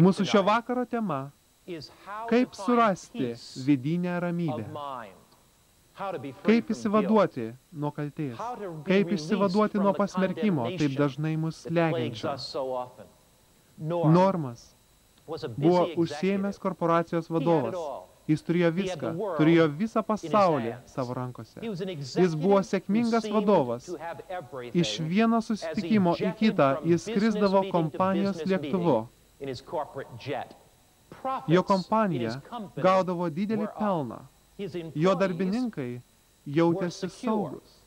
Mūsų šio vakaro tema – kaip surasti vidinę ramybę. Kaip išsivaduoti nuo kaltės. Kaip išsivaduoti nuo pasmerkimo, taip dažnai mus slegiančio. Normas buvo užsiėmęs korporacijos vadovas. Jis turėjo viską, turėjo visą pasaulį savo rankose. Jis buvo sėkmingas vadovas. Iš vieno susitikimo į kitą jis skrisdavo kompanijos lėktuvu. Jo kompanija gaudavo didelį pelną. Jo darbininkai jautėsi saugus.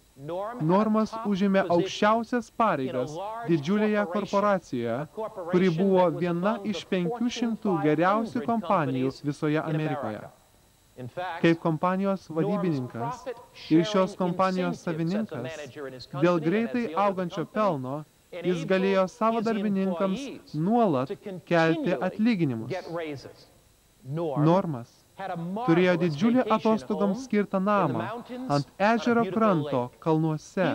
Normas užėmė aukščiausias pareigas didžiulėje korporacijoje, kuri buvo viena iš 500 geriausių kompanijų visoje Amerikoje. Kaip kompanijos vadybininkas ir šios kompanijos savininkas, dėl greitai augančio pelno, jis galėjo savo darbininkams nuolat kelti atlyginimus. Normas turėjo didžiulį atostogoms skirtą namą ant ežero kranto kalnuose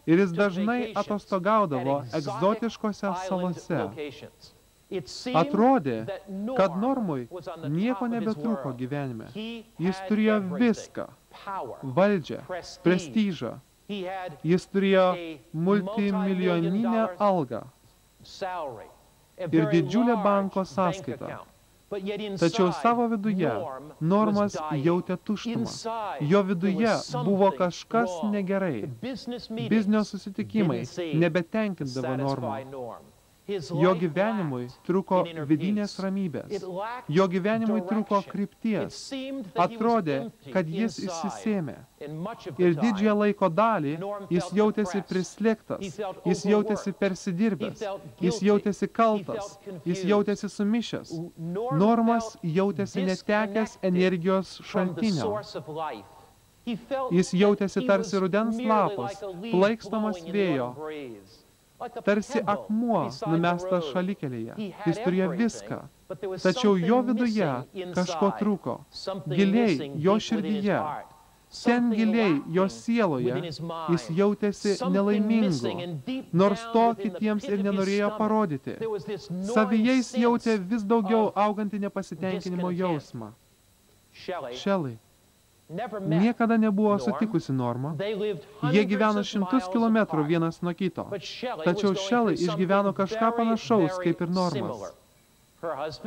ir jis dažnai atostogaudavo egzotiškose salose. Atrodė, kad Normui nieko nebetrūko gyvenime. Jis turėjo viską – valdžią, prestižą. Jis turėjo multimilijoninę algą ir didžiulę banko sąskaitą. Tačiau savo viduje Normas jautė tuštumą. Jo viduje buvo kažkas negerai. Biznio susitikimai nebetenkindavo Normą. Jo gyvenimui trūko vidinės ramybės. Jo gyvenimui trūko krypties. Atrodė, kad jis išsisėmė. Ir didžiąją laiko dalį jis jautėsi prislėgtas, jis jautėsi persidirbęs, jis jautėsi kaltas, jis jautėsi sumišęs. Normas jautėsi netekęs energijos šaltinio. Jis jautėsi tarsi rudens lapas, plaikstomas vėjo. Tarsi akmuo numestas šalikelėje. Jis turėjo viską. Tačiau jo viduje kažko trūko. Giliai jo širdyje. Ten giliai jo sieloje jis jautėsi nelaimingu, nors to kitiems ir nenorėjo parodyti. Savyje jis jautė vis daugiau augantį nepasitenkinimo jausmą. Shelley niekada nebuvo sutikusi Normą. Jie gyveno 100 kilometrų vienas nuo kito. Tačiau Shelley išgyveno kažką panašaus kaip ir Normas.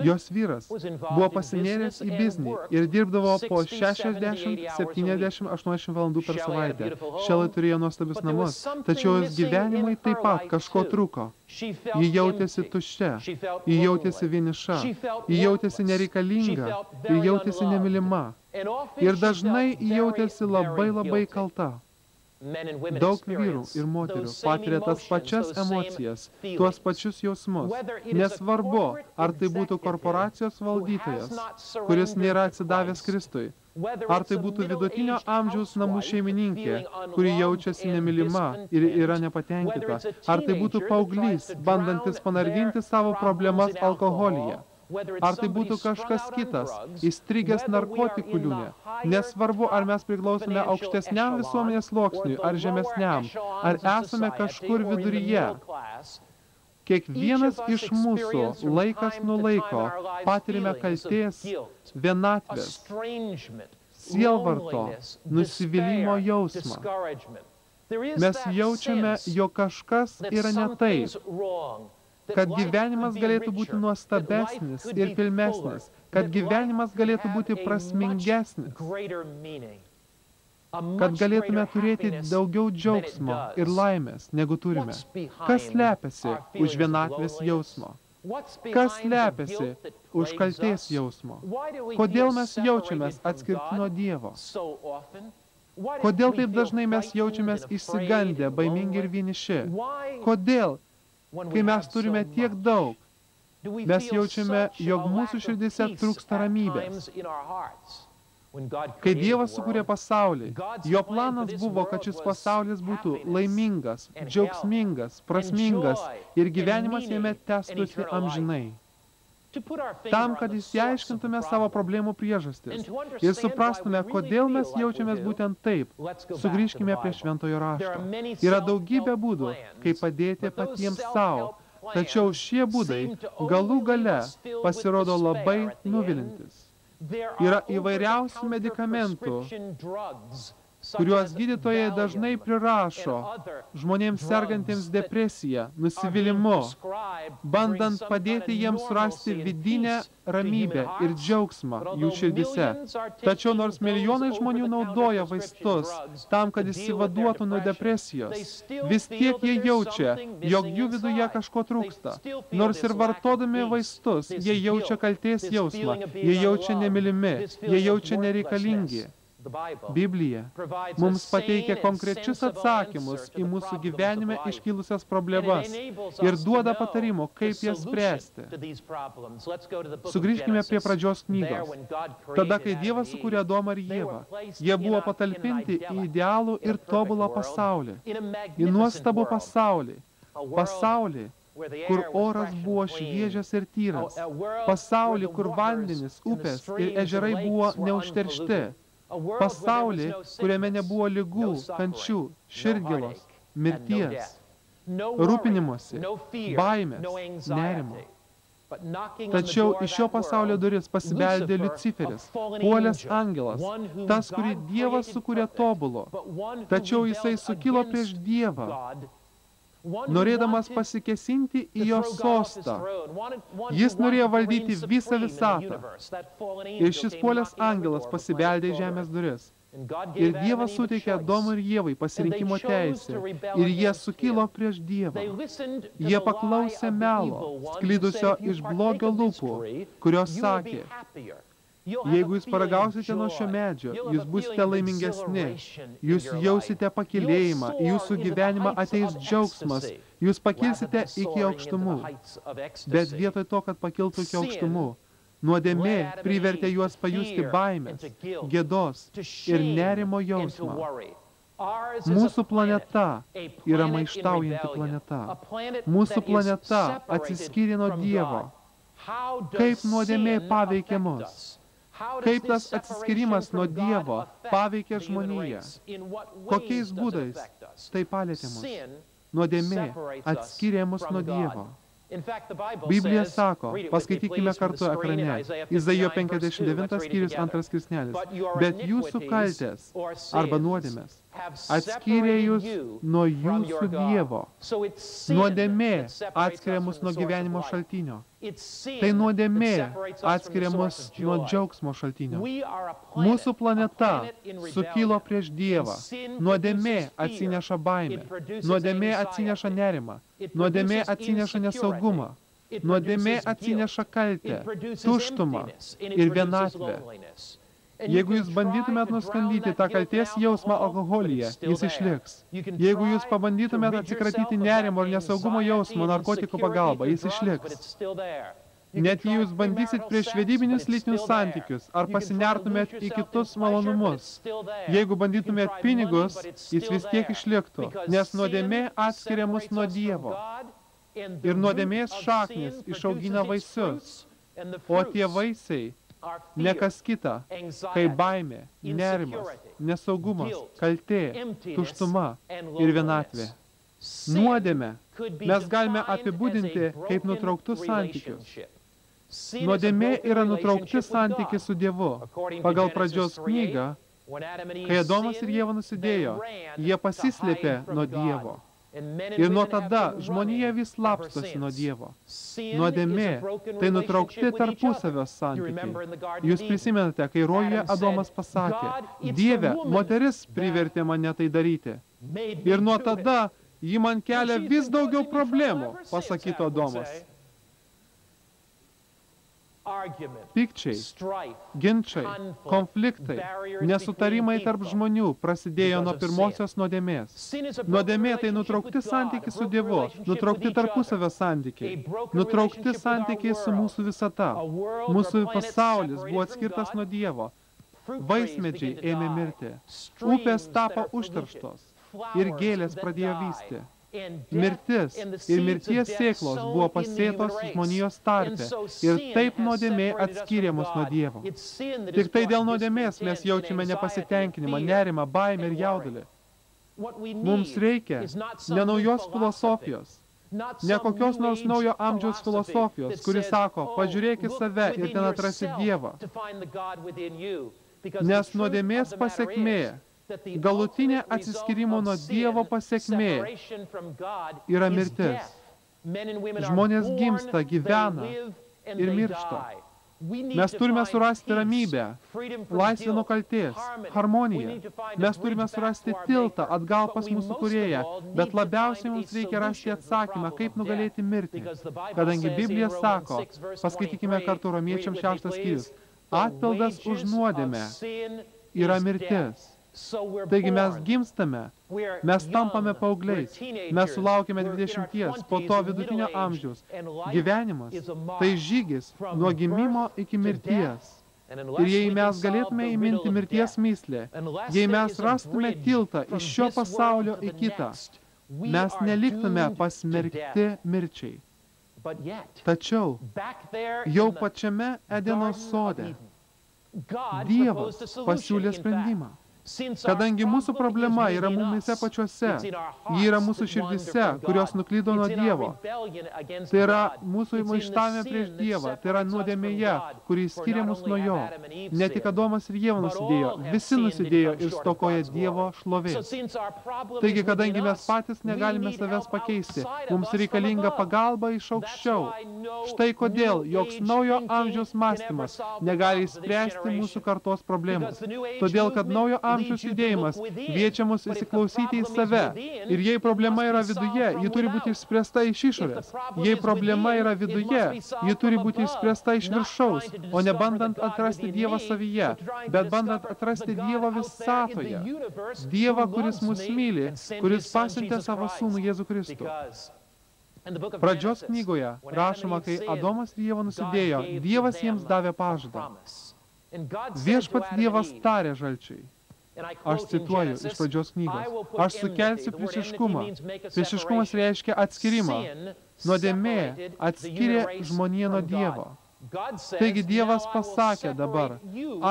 Jos vyras buvo pasinėręs į biznį ir dirbdavo po 60, 70, 80 valandų per savaitę. Shelley turėjo nuostabius namus, tačiau jos gyvenimui taip pat kažko trūko. Ji jautėsi tuščia, ji jautėsi vieniša, ji jautėsi nereikalinga, ji jautėsi nemylima. Ir dažnai jautėsi labai kalta. Daug vyrų ir moterų patiria tas pačias emocijas, tuos pačius jausmus. Nesvarbu, ar tai būtų korporacijos valdytojas, kuris nėra atsidavęs Kristui, ar tai būtų vidutinio amžiaus namų šeimininkė, kuri jaučiasi nemylima ir yra nepatenkinta, ar tai būtų paauglys, bandantis panardinti savo problemas alkoholyje. Ar tai būtų kažkas kitas, įstrigęs narkotikų liūne. Nesvarbu, ar mes priklausome aukštesniam visuomenės sluoksniui, ar žemesniam, ar esame kažkur viduryje. Kiekvienas iš mūsų laikas nuo laiko patirime kaltės, vienatvės, sielvarto, nusivylimo jausmą. Mes jaučiame, jog kažkas yra ne taip. Kad gyvenimas galėtų būti nuostabesnis ir pilmesnis, kad gyvenimas galėtų būti prasmingesnis, kad galėtume turėti daugiau džiaugsmo ir laimės, negu turime. Kas slepiasi už vienatvės jausmo? Kas slepiasi už kaltės jausmo? Kodėl mes jaučiamės atskirti nuo Dievo? Kodėl taip dažnai mes jaučiamės išsigandę, baimingi ir vieniši? Kodėl? Kai mes turime tiek daug, mes jaučiame, jog mūsų širdise trūksta ramybės. Kai Dievas sukūrė pasaulį, jo planas buvo, kad šis pasaulis būtų laimingas, džiaugsmingas, prasmingas ir gyvenimas jame tęstųsi amžinai. Tam, kad išsiaiškintume savo problemų priežastis ir suprastume, kodėl mes jaučiamės būtent taip, sugrįžkime prie Šventojo rašto. Yra daugybė būdų, kaip padėti patiems savo, Tačiau šie būdai galų gale pasirodo labai nuvilintis. Yra įvairiausių medikamentų, kuriuos gydytojai dažnai prirašo žmonėms sergantiems depresiją, nusivylimu, bandant padėti jiems surasti vidinę ramybę ir džiaugsmą jų širdise. Tačiau nors milijonai žmonių naudoja vaistus tam, kad išsivaduotų nuo depresijos, vis tiek jie jaučia, jog jų viduje kažko trūksta. Nors ir vartodami vaistus, jie jaučia kaltės jausmą, jie jaučia nemylimi, jie jaučia nereikalingi. Biblija mums pateikia konkrečius atsakymus į mūsų gyvenime iškilusias problemas ir duoda patarimų, kaip jas spręsti. Sugrįžkime prie pradžios knygos. Tada, kai Dievas sukūrė Adomą ir Ievą, jie buvo patalpinti į idealų ir tobulą pasaulį, į nuostabų pasaulį, kur oras buvo šviežias ir tyras, pasaulį, kur vandenys, upės ir ežerai buvo neužteršti, pasaulį, kuriame nebuvo ligų, kančių, širdgėlos, mirties, rūpinimosi, baimės, nerimo. Tačiau iš šio pasaulio duris pasibeldė Liuciferis, puolęs angelas, tas, kurį Dievas sukūrė tobulo. Tačiau jisai sukilo prieš Dievą, norėdamas pasikesinti į jo sostą. Jis norėjo valdyti visą visatą. Ir šis puolęs angelas pasibeldė į žemės duris. Ir Dievas suteikė Adomui ir Ievai pasirinkimo teisę. Ir jie sukilo prieš Dievą. Jie paklausė melo, sklydusio iš blogio lūpų, kurios sakė: jeigu jūs paragausite nuo šio medžio, jūs būsite laimingesni, jūs jausite pakilėjimą, į jūsų gyvenimą ateis džiaugsmas, jūs pakilsite iki aukštumų. Bet vietoj to, kad pakiltų iki aukštumų, nuodėmė privertė juos pajusti baimės, gėdos ir nerimo jausmą. Mūsų planeta yra maištaujanti planeta. Mūsų planeta atsiskyrė nuo Dievo. Kaip nuodėmė paveikė mus? Kaip tas atsiskyrimas nuo Dievo paveikia žmoniją? Kokiais būdais tai palietė mus? Nuodėmė atskyrė mus nuo Dievo. Biblija sako, paskaitykime kartu ekrane, Izaijo 59 skyrius 2 skirsnelis, bet jūsų kaltės arba nuodėmės atskyrė jūs nuo jūsų Dievo. Nuodėmė atskiria mus nuo gyvenimo šaltinio. Tai nuodėmė atskiria mus nuo džiaugsmo šaltinio. Mūsų planeta sukilo prieš Dievą. Nuodėmė atsineša baimę. Nuodėmė atsineša nerimą. Nuodėmė atsineša nesaugumą. Nuodėmė atsineša kaltę, tuštumą ir vienatvę. Jeigu jūs bandytumėt nuskandyti tą kaltės jausmą alkoholyje, jis išliks. Jeigu jūs pabandytumėt atsikratyti nerimo ir nesaugumo jausmo narkotikų pagalba, jis išliks. Net jei jūs bandysit prieš vedybinius lytinius santykius ar pasinertumėt į kitus malonumus, jeigu bandytumėt pinigus, jis vis tiek išliktų, nes nuodėmė atskiria mus nuo Dievo. Ir nuodėmės šaknis išaugina vaisius, o tie vaisiai ne kas kita, kai baimė, nerimas, nesaugumas, kaltė, tuštuma ir vienatvė. Nuodėmę mes galime apibūdinti kaip nutrauktus santykius. Nuodėmė yra nutraukti santykiai su Dievu. Pagal pradžios knygą, kai Adomas ir Ieva nusidėjo, jie pasislėpė nuo Dievo. Ir nuo tada žmonija vis slapstosi nuo Dievo. Nuodėmė tai nutraukti tarpusavio santykiai. Jūs prisimenate, kai rojuje Adomas pasakė: Dieve, moteris privertė mane tai daryti. Ir nuo tada ji man kelia vis daugiau problemų, pasakytų Adomas. Pykčiai, ginčai, konfliktai, nesutarimai tarp žmonių prasidėjo nuo pirmosios nuodėmės. Nuodėmė tai nutraukti santykiai su Dievu, nutraukti tarpusavio santykiai, nutraukti santykiai su mūsų visata. Mūsų pasaulis buvo atskirtas nuo Dievo. Vaismedžiai ėmė mirti, upės tapo užterštos ir gėlės pradėjo vysti. Mirtis ir mirties sėklos buvo pasėtos žmonijos tarpe ir taip nuodėmė atskyrė mus nuo Dievo. Tik tai dėl nuodėmės mes jaučiame nepasitenkinimą, nerimą, baimę ir jaudulį. Mums reikia ne naujos filosofijos, Ne kokios nors naujo amžiaus filosofijos, kuri sako, pažiūrėk į save ir ten atrasi Dievą. Nes nuodėmės pasekmė, galutinė atsiskyrimo nuo Dievo pasekmė yra mirtis. Žmonės gimsta, gyvena ir miršta. Mes turime surasti ramybę, laisvę nuo kaltės, harmoniją. Mes turime surasti tiltą atgal pas mūsų Kūrėją, bet labiausiai mums reikia rasti atsakymą, kaip nugalėti mirtį. Kadangi Biblija sako, paskaitykime kartu Romiečiams 6 skyrius, atpildas už nuodėmę yra mirtis. Taigi mes gimstame, mes tampame paaugliais, mes sulaukime 20, po to vidutinio amžiaus. Gyvenimas tai žygis nuo gimimo iki mirties. Ir jei mes galėtume įminti mirties myslę, jei mes rastume tiltą iš šio pasaulio į kitą, mes neliktume pasmerkti mirčiai. Tačiau jau pačiame Edeno sode Dievas pasiūlė sprendimą. Kadangi mūsų problema yra mumise pačiuose, ji yra mūsų širdise, kurios nuklydo nuo Dievo. Tai yra mūsų maištavime prieš Dievą, tai yra nuodėmėje, kuri skiria mus nuo Jo. Ne tik Adomas ir Ieva nusidėjo, visi nusidėjo ir stokoja Dievo šlovės. Taigi, kadangi mes patys negalime savęs pakeisti, mums reikalinga pagalba iš aukščiau. Štai kodėl joks naujo amžiaus mąstymas negali išspręsti mūsų kartos problemas. Todėl, kad naujo amžiaus judėjimas kviečia mus įsiklausyti į save. Ir jei problema yra viduje, ji turi būti išspręsta iš išorės. Jei problema yra viduje, ji turi būti išspręsta iš viršaus, o ne bandant atrasti Dievą savyje, bet bandant atrasti Dievą visatoje. Dievą, kuris mus myli, kuris pasiuntė savo sūnų Jėzų Kristų. Pradžios knygoje rašoma, kai Adomas ir Ieva nusidėjo, Dievas jiems davė pažadą. Viešpats Dievas tarė žalčiui. Aš cituoju iš pradžios knygos. Aš sukelsiu priešiškumą. Priešiškumas reiškia atskirimą. Nuodėmė atskiria žmoniją nuo Dievo. Taigi Dievas pasakė dabar,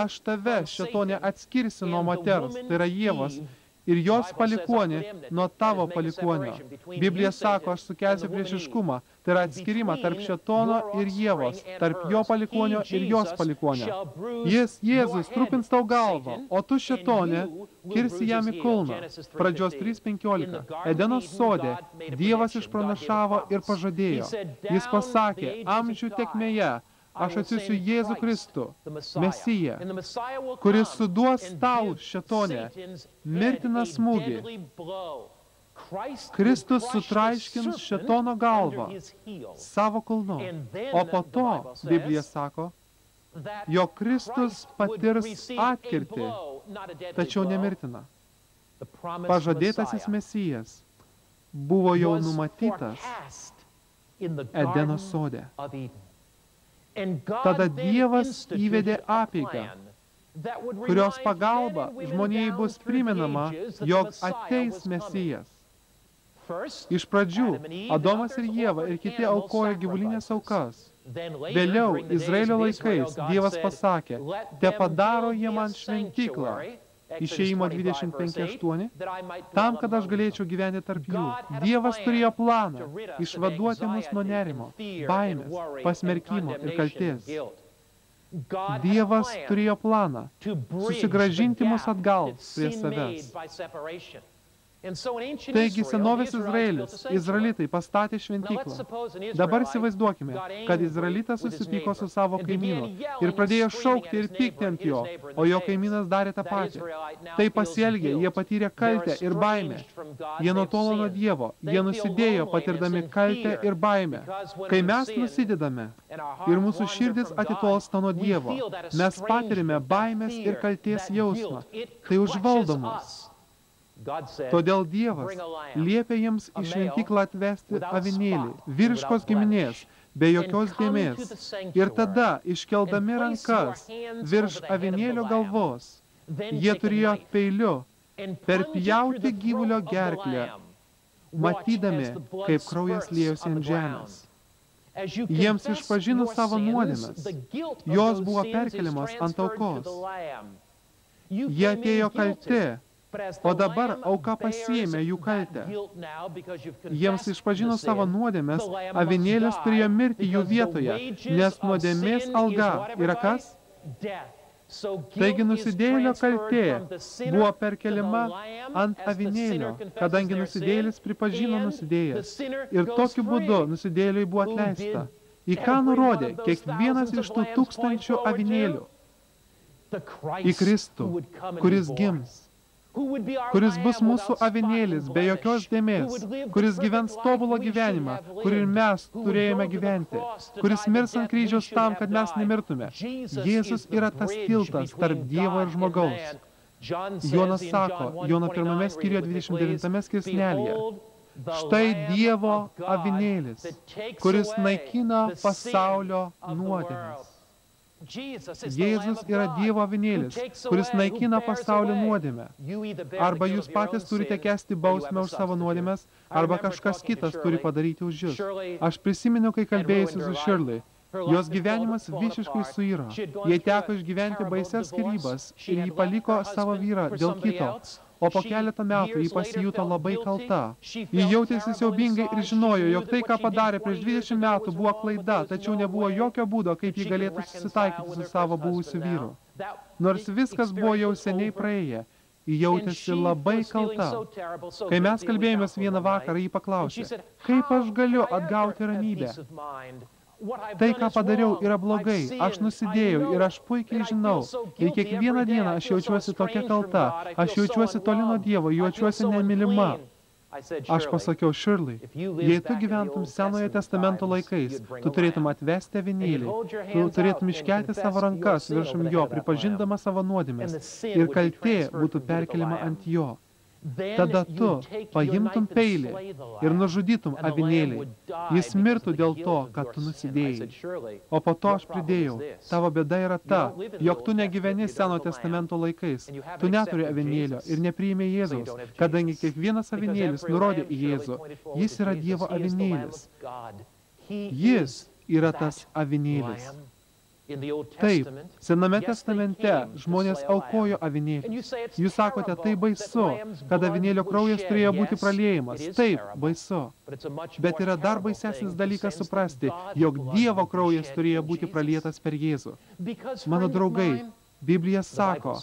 aš tave šėtone atskirsiu nuo moters, tai yra Ievos, ir jos palikuonį nuo tavo palikuonio. Biblija sako, aš sukelsiu priešiškumą, tai yra atskirimą tarp šėtono ir Ievos, tarp jo palikuonio ir jos palikuonio. Jis, Jėzus, trupins tau galvą, o tu šėtonė kirsi jam į kulną. Pradžios 3:15. Edeno sode Dievas išpranašavo ir pažadėjo. Jis pasakė, amžių tekmėje, aš atsiųsiu Jėzų Kristų, Mesiją, kuris suduos tau, šėtonė, mirtiną smūgį. Kristus sutraiškins šėtono galvą savo kulnu, o po to, Biblija sako, jog Kristus patirs atkirtį, tačiau nemirtiną. Pažadėtasis Mesijas buvo jau numatytas Edeno sode. Tada Dievas įvedė apeigą, kurios pagalba žmonijai bus primenama, jog ateis Mesijas. Iš pradžių Adomas ir Ieva ir kiti aukojo gyvulinės aukas. Vėliau, Izraelio laikais, Dievas pasakė, te padaro jie man šventyklą, Išėjimo 25:8, tam, kad aš galėčiau gyventi tarp jų. Dievas turėjo planą išvaduoti mus nuo nerimo, baimės, pasmerkimo ir kaltės. Dievas turėjo planą susigrąžinti mus atgal prie savęs. Taigi senovės Izraelitai pastatė šventyklą. Dabar įsivaizduokime, kad Izraelitas susipyko su savo kaimynu ir pradėjo šaukti ir pykti ant jo, o jo kaimynas darė tą patį. Tai pasielgė, jie patyrė kaltę ir baimę. Jie nutolo nuo Dievo, jie nusidėjo patirdami kaltę ir baimę. Kai mes nusidedame ir mūsų širdis atitolsta nuo Dievo, mes patirime baimės ir kaltės jausmą. Tai užvaldo mus. Todėl Dievas liepė jiems į šventyklą atvesti avinėlį, vyriškos giminės, be jokios dėmės. Ir tada, iškeldami rankas virš avinėlio galvos, jie turėjo peiliu perpjauti gyvulio gerklę, matydami, kaip kraujas liejosi ant žemės. Jiems išpažinus savo nuodėmes, jos buvo perkeliamos ant aukos. Jie atėjo kalti, O dabar auka pasiėmė jų kaltę. Jiems išpažino savo nuodėmes, avinėlis turėjo mirti jų vietoje, nes nuodėmės alga yra kas? Taigi nusidėjėlio kaltė buvo perkeliama ant avinėlio, kadangi nusidėjėlis pripažino nusidėjęs. Ir tokiu būdu nusidėjėliui buvo atleista. Į ką nurodė kiekvienas iš tų tūkstančių avinėlių? Į Kristų, kuris gims, kuris bus mūsų avinėlis be jokios dėmės, kuris gyvens tobulą gyvenimą, kur ir mes turėjome gyventi, kuris mirs ant kryžiaus tam, kad mes nemirtume. Jėzus yra tas tiltas tarp Dievo ir žmogaus. Jonas sako, Jono 1 skyriuje 29 skirsnelyje, štai Dievo avinėlis, kuris naikina pasaulio nuodėmes. Jėzus yra Dievo avinėlis, kuris naikina pasaulio nuodėmę. Arba jūs patys turite kęsti bausmę už savo nuodėmes, arba kažkas kitas turi padaryti už jūs. Aš prisimenu, kai kalbėjusi su Shirley. Jos gyvenimas visiškai suiro. Jai teko išgyventi baises skyrybas ir ji paliko savo vyrą dėl kito. O po keletą metų ji pasijuto labai kalta. Ji jautėsi siaubingai ir žinojo, jog tai, ką padarė prieš 20 metų, buvo klaida, tačiau nebuvo jokio būdo, kaip ji galėtų susitaikyti su savo buvusiu vyru. Nors viskas buvo jau seniai praėję, ji jautėsi labai kalta. Kai mes kalbėjomės vieną vakarą, ji paklausė, kaip aš galiu atgauti ramybę? Tai, ką padariau, yra blogai, aš nusidėjau ir aš puikiai žinau. Ir kiekvieną dieną aš jaučiuosi tokia kalta, aš jaučiuosi toli nuo Dievo, jaučiuosi nemylima. Aš pasakiau, Shirley, jei tu gyventum Senojo testamento laikais, tu turėtum atvesti avinėlį, tu turėtum iškelti savo rankas viršum jo, pripažindama savo nuodėmes, ir kaltė būtų perkeliama ant jo. Tada tu paimtum peilį ir nužudytum avinėlį. Jis mirtų dėl to, kad tu nusidėjai. O po to aš pridėjau, tavo bėda yra ta, jog tu negyveni Seno testamento laikais. Tu neturi avinėlio ir nepriėmė Jėzaus, kadangi kiekvienas avinėlis nurodė į Jėzų. Jis yra Dievo avinėlis. Jis yra tas avinėlis. Taip, Sename testamente žmonės aukojo avinėlį. Jūs sakote, tai baisu, kad avinėlio kraujas turėjo būti praliejimas. Taip, baisu. Bet yra dar baisesnis dalykas suprasti, jog Dievo kraujas turėjo būti pralietas per Jėzų. Mano draugai, Biblija sako,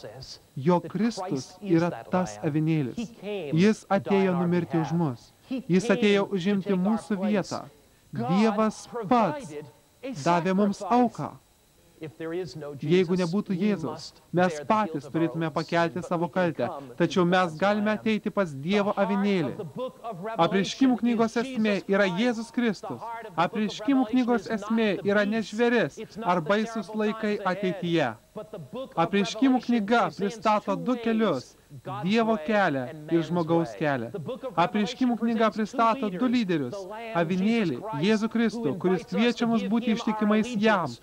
jog Kristus yra tas avinėlis. Jis atėjo numirti už mus. Jis atėjo užimti mūsų vietą. Dievas pats davė mums auką. Jeigu nebūtų Jėzaus, mes patys turėtume pakelti savo kaltę, tačiau mes galime ateiti pas Dievo avinėlį. Apreiškimų knygos esmė yra Jėzus Kristus. Apreiškimų knygos esmė yra ne žvėris ar baisus laikai ateityje. Apreiškimų knyga pristato du kelius – Dievo kelią ir žmogaus kelią. Apreiškimų knyga pristato du lyderius – avinėlį, Jėzų Kristų, kuris kviečia mus būti ištikimais jam,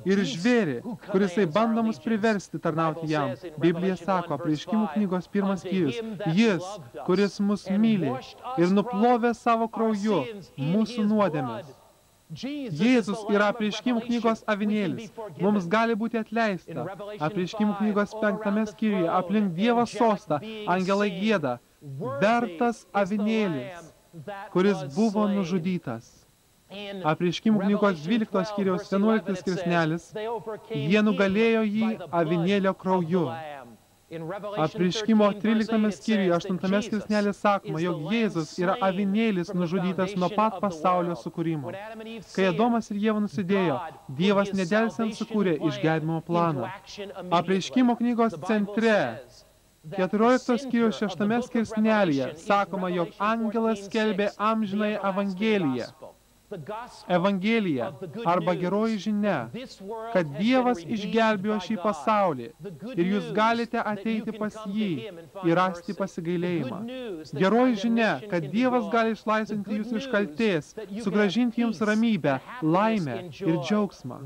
ir žvėrį, kurisai bando mus priversti tarnauti jam. Biblija sako, apreiškimų knygos 1 skyrius, jis, kuris mus myli ir nuplovė savo krauju mūsų nuodėmes. Jėzus yra apreiškimų knygos avinėlis. Mums gali būti atleista. Apreiškimų knygos 5 skyriuje aplink Dievo sostą angelai gieda, vertas avinėlis, kuris buvo nužudytas. Apreiškimų knygos 12 skyriaus 11 skirsnelis, jie nugalėjo jį avinėlio krauju. Apreiškimo 13 skyriuje 8 skirsnelė sakoma, jog Jėzus yra avinėlis nužudytas nuo pat pasaulio sukūrimo. Kai Adomas ir Ieva nusidėjo, Dievas nedelsiant sukūrė išgelbėjimo planą. Apreiškimo knygos centre 14 skyriaus 6 skirsnelėje sakoma, jog angelas skelbė amžinąją evangeliją. Evangelija arba geroji žinia, kad Dievas išgelbėjo šį pasaulį ir jūs galite ateiti pas jį ir rasti pasigailėjimą. Geroji žinia, kad Dievas gali išlaisvinti jūs iš kaltės, sugrąžinti jums ramybę, laimę ir džiaugsmą.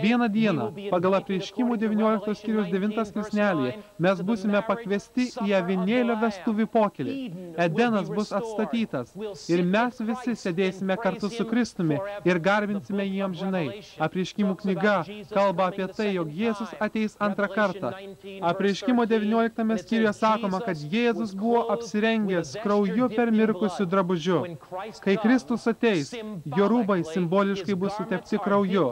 Vieną dieną, pagal apreiškimų 19 skyriaus 9 skirsnelėje, mes būsime pakviesti į avinėlio vestuvių pokylį. Edenas bus atstatytas ir mes visi sėdėsime kartu su Kristumi ir garbinsime jį amžinai. Apreiškimų knyga kalba apie tai, jog Jėzus ateis antrą kartą. Apreiškimo 19 skyriuje sakoma, kad Jėzus buvo apsirengęs krauju permirkusiu drabužiu. Kai Kristus ateis, jo rūbai simboliškai bus sutepti krauju.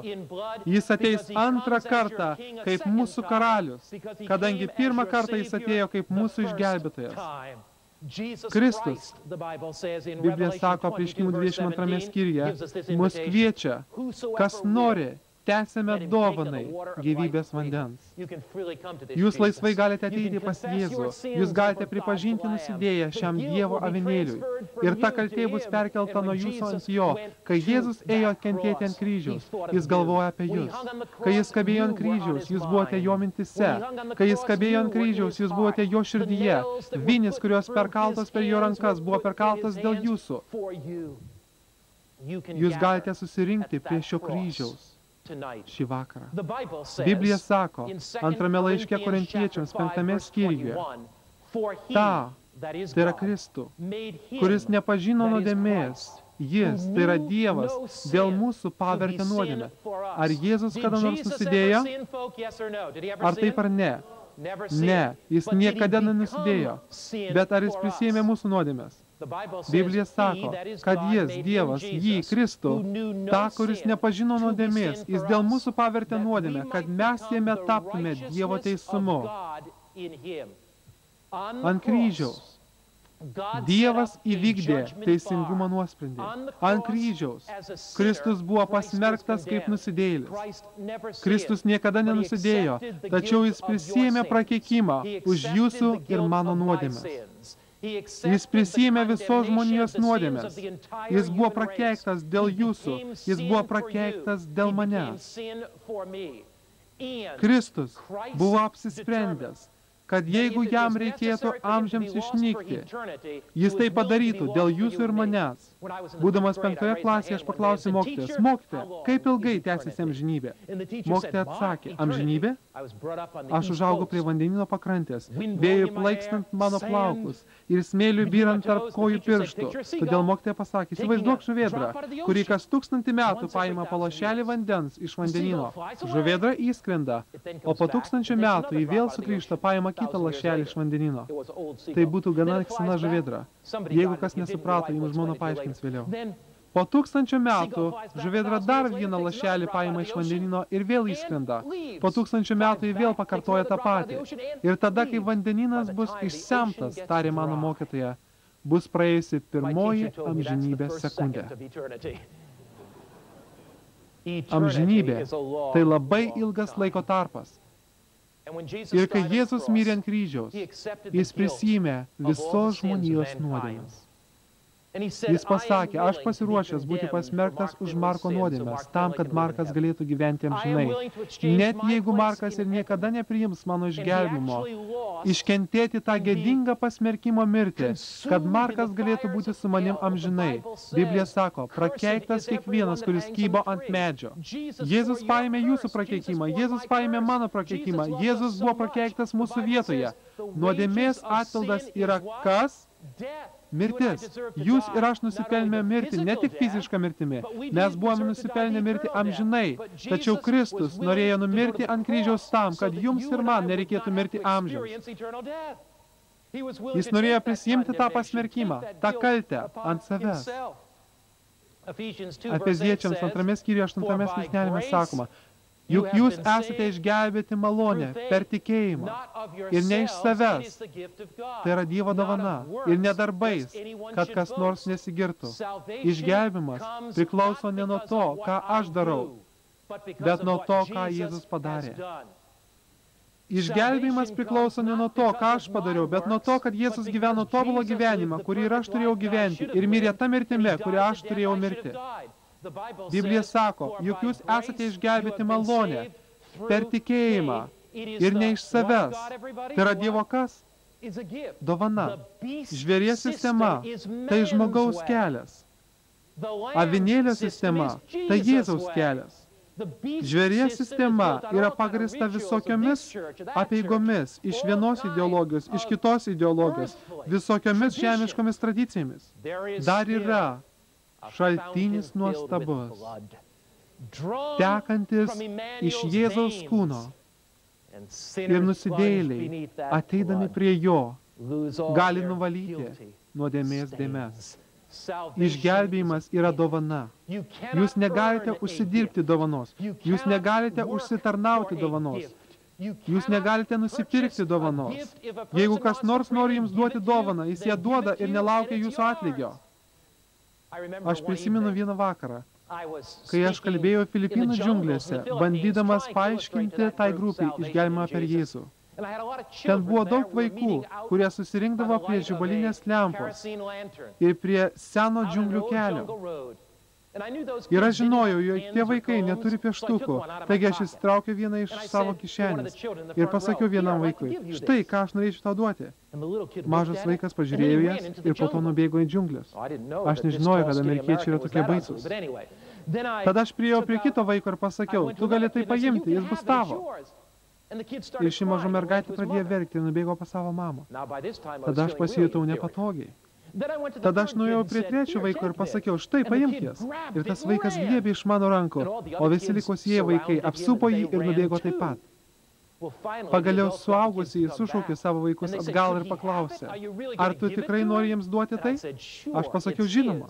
Jis ateis antrą kartą kaip mūsų karalius, kadangi pirmą kartą jis atėjo kaip mūsų išgelbėtojas. Kristus, Biblija sako apreiškimų 22 skyriuje, mus kviečia, kas nori, tęsiame dovanai gyvybės vandens. Jūs laisvai galite ateiti pas Jėzų, jūs galite pripažinti nusidėję šiam Dievo avinėliui. Ir ta kaltė bus perkelta nuo jūsų ant jo. Kai Jėzus ėjo kentėti ant kryžiaus, jis galvoja apie jūs. Kai jis kabėjo ant kryžiaus, jūs buvote jo mintise. Kai jis kabėjo ant kryžiaus, jūs buvote jo širdyje. Vinis, kurios perkaltos per jo rankas, buvo perkaltas dėl jūsų. Jūs galite susirinkti prie šio kryžiaus šį vakarą. Biblija sako, antrame laiške Korintiečiams 5 skyriuje, ta, tai yra Kristų, kuris nepažino nuodėmės, jis, tai yra Dievas, dėl mūsų pavertė nuodėmę. Ar Jėzus kada nors nusidėjo? Ar taip ar ne? Ne, jis niekada nenusidėjo. Bet ar jis prisėmė mūsų nuodėmės? Biblija sako, kad jis, Dievas, jį, Kristų, tą, kuris nepažino nuodėmės, jis dėl mūsų pavertė nuodėmę, kad mes jame taptume Dievo teisumu. Ant kryžiaus Dievas įvykdė teisingumo nuosprendį. Ant kryžiaus Kristus buvo pasmerktas kaip nusidėjėlis. Kristus niekada nenusidėjo, tačiau jis prisėmė prakeikimą už jūsų ir mano nuodėmes. Jis prisėmė visos žmonijos nuodėmes. Jis buvo prakeiktas dėl jūsų. Jis buvo prakeiktas dėl manęs. Kristus buvo apsisprendęs, kad jeigu jam reikėtų amžiams išnykti, jis tai padarytų dėl jūsų ir manęs. Būdamas 5 klasėje, aš paklausiu mokytojas, mokytoja, kaip ilgai tęsiasi amžinybė? Mokytoja atsakė, amžinybė? Aš užaugau prie vandenyno pakrantės, vėjui plaikstant mano plaukus ir smėliui byrant tarp kojų pirštų. Todėl mokytoja pasakė, įsivaizduok žuvėdrą, kuri kas 1000 metų paima po lašelį vandens iš vandenyno. Žuvėdra įskrenda, o po 1000 metų jį vėl sugrįžta, paima kitą lašelį iš vandenyno. Tai būtų gana sena žuvėdra. Jeigu kas nesuprato, jums žmona paaiškins vėliau. Po 1000 metų žuvėdra dar vieną lašelį paima iš vandenino ir vėl įskrenda. Po 1000 metų jį vėl pakartoja tą patį. Ir tada, kai vandeninas bus išsemtas, tarė mano mokytoja, bus praėjusi pirmoji amžinybės sekundė. Amžinybė – tai labai ilgas laiko tarpas. Ir kai Jėzus mirė ant kryžiaus, jis prisėmė visos žmonijos nuodėmes. Jis pasakė, aš pasiruošęs būti pasmerktas už Marko nuodėmes, tam, kad Markas galėtų gyventi amžinai. Net jeigu Markas ir niekada nepriims mano išgelbimo, iškentėti tą gėdingą pasmerkimo mirtį, kad Markas galėtų būti su manim amžinai. Biblija sako, prakeiktas kiekvienas, kuris kybo ant medžio. Jėzus paėmė jūsų prakeikimą, Jėzus paėmė mano prakeikimą, Jėzus buvo prakeiktas mūsų vietoje. Nuodėmės atpildas yra kas? Mirtis. Jūs ir aš nusipelnėme mirti, ne tik fizišką mirtimi. Mes buvome nusipelnę mirti amžinai. Tačiau Kristus norėjo numirti ant kryžiaus tam, kad jums ir man nereikėtų mirti amžiams. Jis norėjo prisiimti tą pasmerkimą, tą kaltę ant savęs. Efeziečiams 2 skyriuje 8 skirsnelėme sakoma, juk jūs esate išgelbėti malonę per tikėjimą ir ne iš savęs, tai yra Dievo dovana, ir ne darbais, kad kas nors nesigirtų. Išgelbimas priklauso ne nuo to, ką aš darau, bet nuo to, ką Jėzus padarė. Išgelbėjimas priklauso ne nuo to, ką aš padariau, bet nuo to, kad Jėzus gyveno tobulą gyvenimą, kurį ir aš turėjau gyventi, ir mirė tą mirtimi, kurią aš turėjau mirti. Biblija sako, juk jūs esate išgelbėti malonę per tikėjimą ir ne iš savęs. Tai yra Dievo kas? Dovana. Žvėries sistema – tai žmogaus kelias. Avinėlio sistema – tai Jėzaus kelias. Žvėries sistema yra pagrįsta visokiomis apeigomis, iš vienos ideologijos, iš kitos ideologijos, visokiomis žemiškomis tradicijomis. Dar yra šaltinis nuostabus, tekantis iš Jėzaus kūno, ir nusidėjėliai, ateidami prie jo, gali nuvalyti nuodėmės dėmes. Išgelbėjimas yra dovana. Jūs negalite užsidirbti dovanos. Jūs negalite užsitarnauti dovanos. Jūs negalite nusipirkti dovanos. Jeigu kas nors nori jums duoti dovaną, jis ją duoda ir nelaukia jūsų atlygio. Aš prisimenu vieną vakarą, kai aš kalbėjau Filipinų džiunglėse, bandydamas paaiškinti tai grupiai išgelbėjimą per Jėzų. Ten buvo daug vaikų, kurie susirinkdavo prie žibalinės lempos ir prie seno džiunglių kelio. Ir aš žinojau, jog tie vaikai neturi pieštukų, taigi aš įsitraukiau vieną iš savo kišenės ir pasakiau vienam vaikui, štai, ką aš norėčiau tau duoti. Mažas vaikas pažiūrėjo jas ir po to nubėgo į džiunglės. Aš nežinojau, kad amerikiečiai yra tokie baisūs. Tada aš priėjau prie kito vaiko ir pasakiau, tu gali tai paimti, jis bus tavo. Ir ši maža mergaitė pradėjo verkti ir nubėgo pas savo mamą. Tada aš pasijutau nepatogiai. Tada aš nuėjau prie trečio vaiko ir pasakiau, štai, paimk jas. Ir tas vaikas griebė iš mano rankų, o visi likusieji vaikai apsupo jį ir nubėgo taip pat. Pagaliau suaugusieji sušaukė savo vaikus atgal ir paklausė, ar tu tikrai nori jiems duoti tai? Aš pasakiau, žinoma.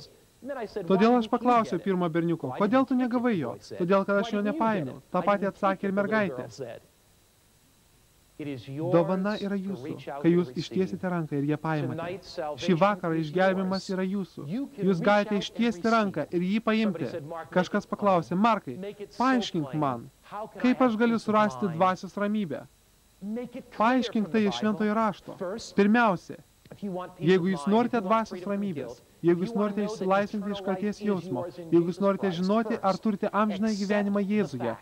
Todėl aš paklausiau pirmo berniuko, kodėl tu negavai jo? Todėl, kad aš jo nepaėmiau. Ta pati atsakė ir mergaitė. Dovana yra jūsų, kai jūs ištiesite ranką ir ją paimate. Šį vakarą išgelbėjimas yra jūsų. Jūs galite ištiesti ranką ir jį paimti. Kažkas paklausė, Markai, paaiškink man, kaip aš galiu surasti dvasios ramybę? Paaiškink tai iš šventojo rašto. Pirmiausia, jeigu jūs norite dvasios ramybės, jeigu jūs norite išsilaisvinti iš kaltės jausmo, jeigu jūs norite žinoti, ar turite amžiną gyvenimą Jėzuje,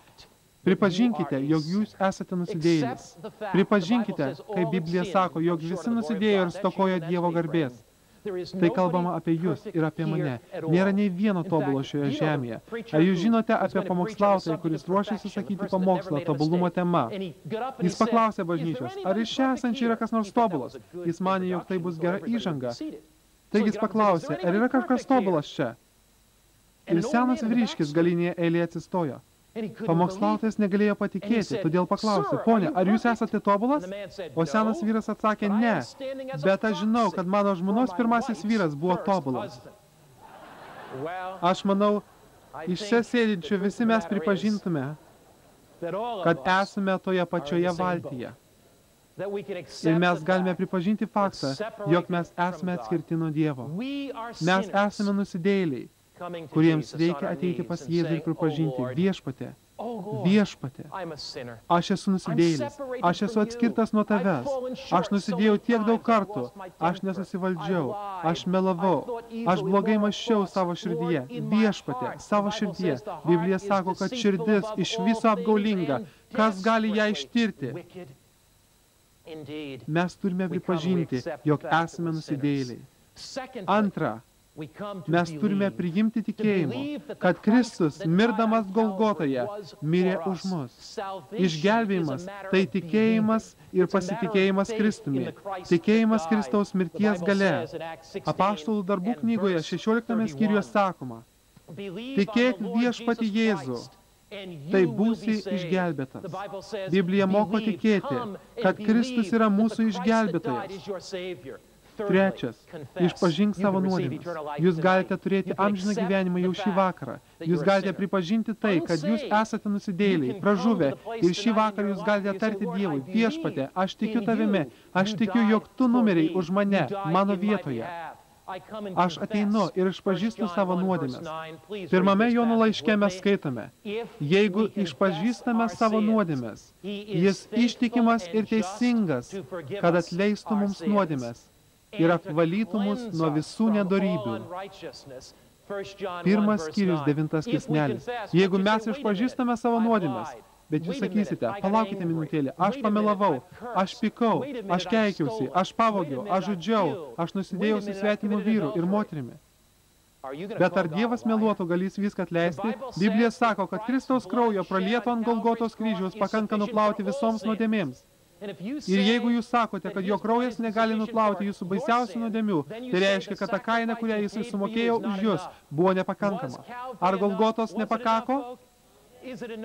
pripažinkite, jog jūs esate nusidėjėlis. Pripažinkite, kaip Biblija sako, jog visi nusidėjo ir stokojo Dievo garbės. Tai kalbama apie jūs ir apie mane. Nėra nei vieno tobulo šioje žemėje. Ar jūs žinote apie pamokslautoją, kuris ruošiasi sakyti pamokslą tobulumo tema? Jis paklausė bažnyčios, ar iš čia esančiai yra kas nors tobulas? Jis manė, jog tai bus gera įžanga. Taigi jis paklausė, ar yra kažkas tobulas čia? Ir senas vyriškis galinėje eilėje atsistojo. Pamokslautojas negalėjo patikėti, todėl paklausė, ponė, ar jūs esate tobulas? O senas vyras atsakė, ne, bet aš žinau, kad mano žmonos pirmasis vyras buvo tobulas. Aš manau, iš čia sėdinčių visi mes pripažintume, kad esame toje pačioje valtyje. Ir mes galime pripažinti faktą, jog mes esame atskirti nuo Dievo. Mes esame nusidėjėliai, kuriems reikia ateiti pas Jėzų ir pripažinti, viešpatė, viešpatė, aš esu nusidėjėlis, aš esu atskirtas nuo tavęs, aš nusidėjau tiek daug kartų, aš nesusivaldžiau, aš melavau, aš blogai mąsčiau savo širdyje, viešpatė, savo širdyje. Biblija sako, kad širdis iš viso apgaulinga, kas gali ją ištirti? Mes turime pripažinti, jog esame nusidėjėliai. Antra, mes turime priimti tikėjimo, kad Kristus, mirdamas Golgotoje, mirė už mus. Išgelbėjimas – tai tikėjimas ir pasitikėjimas Kristumi. Tikėjimas Kristaus mirties gale. Apaštalų darbų knygoje 16 skyriuje sakoma, tikėk viešpatį Jėzų, tai būsi išgelbėtas. Biblija moko tikėti, kad Kristus yra mūsų išgelbėtojas. Trečias, išpažink savo nuodėmes. Jūs galite turėti amžiną gyvenimą jau šį vakarą. Jūs galite pripažinti tai, kad jūs esate nusidėjėliai, pražuvę, ir šį vakarą jūs galite tarti Dievui, viešpatė, aš tikiu tavimi, aš tikiu, jog tu numirei už mane, mano vietoje. Aš ateinu ir išpažįstu savo nuodėmes. Pirmame Jono laiške mes skaitome, jeigu išpažįstame savo nuodėmes, jis ištikimas ir teisingas, kad atleistų mums nuodėmes ir apvalytų mus nuo visų nedorybių. Pirmas skyrius, 9 skirsnelis. Jeigu mes išpažįstame savo nuodėmes, bet jūs sakysite, palaukite minutėlį, aš pamelavau, aš pykau, aš keikiausi, aš pavogiau, aš žudžiau, aš nusidėjau su svetimu vyru ir moterimi. Bet ar Dievas meluotų, galės viską atleisti? Biblija sako, kad Kristaus kraujo pralieto ant Golgotos kryžiaus pakanka nuplauti visoms nuodėmėms. Ir jeigu jūs sakote, kad jo kraujas negali nuplauti jūsų baisiausių nuodėmių, tai reiškia, kad ta kaina, kurią jisai sumokėjo už jūs, buvo nepakankama. Ar Golgotos nepakako?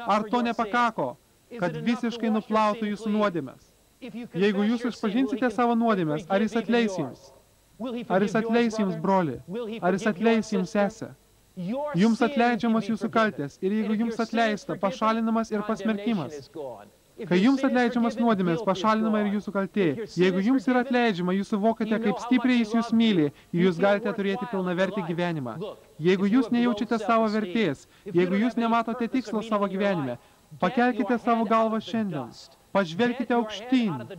Ar to nepakako, kad visiškai nuplautų jūsų nuodėmes? Jeigu jūs išpažinsite savo nuodėmes, ar jis atleis jums? Ar jis atleis jums, broli? Ar jis atleis jums, sesę? Jums atleidžiamas jūsų kaltės, ir jeigu jums atleista, pašalinamas ir pasmerkimas. Kai jums atleidžiamas nuodėmės, pašalinama ir jūsų kaltė. Jeigu jums yra atleidžiama, jūs suvokate, kaip stipriai jis jūs myli, jūs galite turėti pilnavertį gyvenimą. Jeigu jūs nejaučiate savo vertės, jeigu jūs nematote tikslo savo gyvenime, pakelkite savo galvą šiandien, pažvelkite aukštyn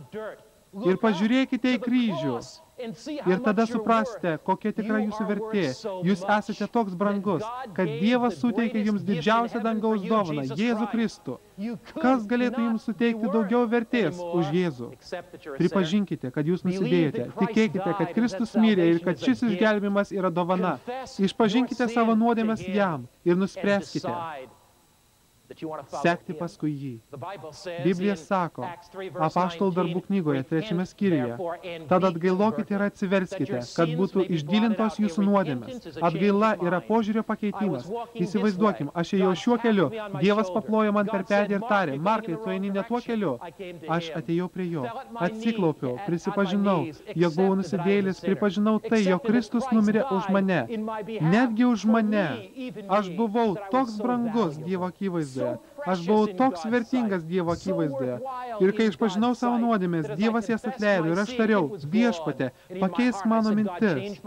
ir pažiūrėkite į kryžių. Ir tada suprasite, kokia tikra jūsų vertė. Jūs esate toks brangus, kad Dievas suteikia jums didžiausią dangaus dovaną, Jėzų Kristų. Kas galėtų jums suteikti daugiau vertės už Jėzų? Pripažinkite, kad jūs nusidėjote. Tikėkite, kad Kristus mirė ir kad šis išgelbimas yra dovana. Išpažinkite savo nuodėmes jam ir nuspręskite sekti paskui jį. Biblija sako, Apaštalų darbų knygoje, 3 skyriuje, tad atgailokite ir atsiverskite, kad būtų išgilintos jūsų nuodėmės. Atgaila yra požiūrio pakeitimas. Įsivaizduokim, aš ėjau šiuo keliu, Dievas paplojo man per petį ir tarė, Markai, tu eini ne tuo keliu. Aš atėjau prie jo, atsiklaupiau, prisipažinau, jog buvau nusidėjėlis, pripažinau tai, jog Kristus numirė už mane. Netgi už mane. Aš buvau toks brangus Dievo akivaizdoje. Aš buvau toks vertingas Dievo akivaizdoje. Ir kai išpažinau savo nuodėmės, Dievas jas atleido ir aš tariau, Viešpatie, pakeisk mano mintis.